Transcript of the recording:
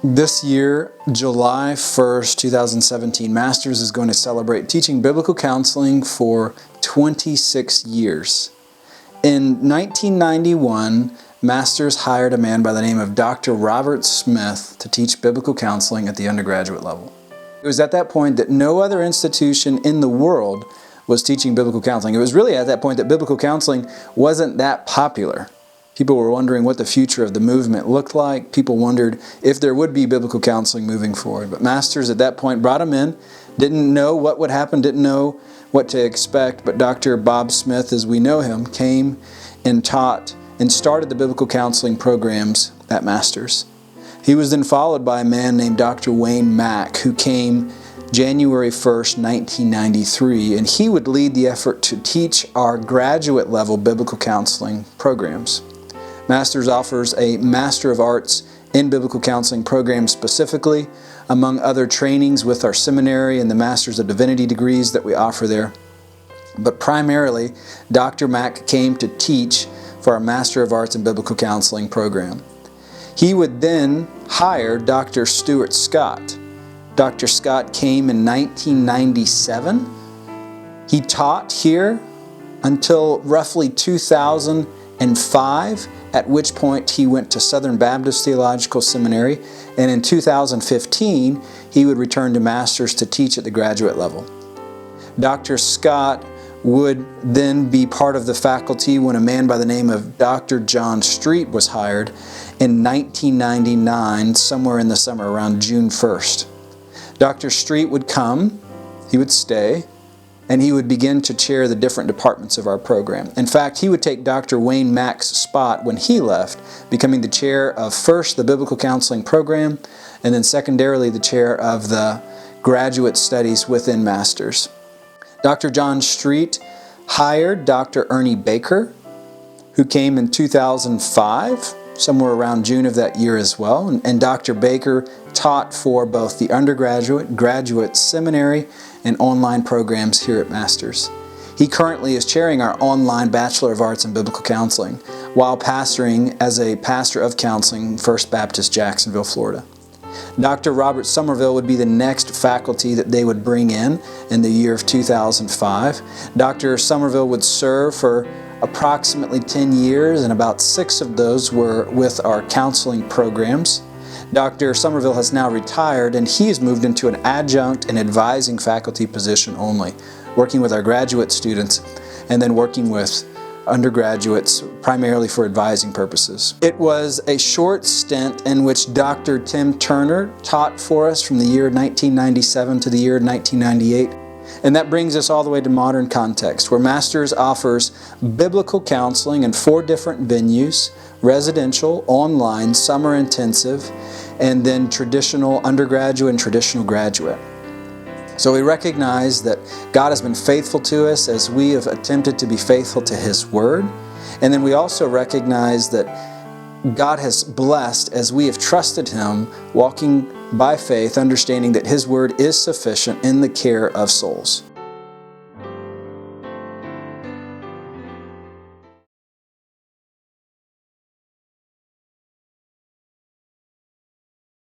This year, July 1st, 2017, Masters is going to celebrate teaching biblical counseling for 26 years. In 1991, Masters hired a man by the name of Dr. Robert Smith to teach biblical counseling at the undergraduate level. It was at that point that no other institution in the world was teaching biblical counseling. It was really at that point that biblical counseling wasn't that popular. People were wondering what the future of the movement looked like. People wondered if there would be biblical counseling moving forward. But Masters at that point brought him in, didn't know what would happen, didn't know what to expect, but Dr. Bob Smith, as we know him, came and taught and started the biblical counseling programs at Masters. He was then followed by a man named Dr. Wayne Mack, who came January 1st, 1993, and he would lead the effort to teach our graduate level biblical counseling programs. Masters offers a Master of Arts in Biblical Counseling program specifically, among other trainings with our seminary and the Masters of Divinity degrees that we offer there. But primarily, Dr. Mack came to teach for our Master of Arts in Biblical Counseling program. He would then hire Dr. Stuart Scott. Dr. Scott came in 1997. He taught here until roughly 2005, at which point he went to Southern Baptist Theological Seminary, and in 2015 he would return to Masters to teach at the graduate level. Dr. Scott would then be part of the faculty when a man by the name of Dr. John Street was hired in 1999, somewhere in the summer, around June 1st. Dr. Street would come, he would stay, and he would begin to chair the different departments of our program. In fact, he would take Dr. Wayne Mack's spot when he left, becoming the chair of first the Biblical Counseling program, and then secondarily the chair of the graduate studies within Masters. Dr. John Street hired Dr. Ernie Baker, who came in 2005, somewhere around June of that year as well. And Dr. Baker taught for both the undergraduate, graduate seminary, and online programs here at Masters. He currently is chairing our online Bachelor of Arts in Biblical Counseling while pastoring as a pastor of counseling, First Baptist, Jacksonville, Florida. Dr. Robert Summerville would be the next faculty that they would bring in the year of 2005. Dr. Summerville would serve for approximately 10 years, and about 6 of those were with our counseling programs. Dr. Summerville has now retired, and he has moved into an adjunct and advising faculty position only, working with our graduate students and then working with undergraduates primarily for advising purposes. It was a short stint in which Dr. Tim Turner taught for us from the year 1997 to the year 1998. And that brings us all the way to modern context, where Masters offers biblical counseling in 4 different venues: residential, online, summer intensive, and then traditional undergraduate and traditional graduate. So we recognize that God has been faithful to us as we have attempted to be faithful to His Word. And then we also recognize that God has blessed as we have trusted Him, walking by faith, understanding that His Word is sufficient in the care of souls.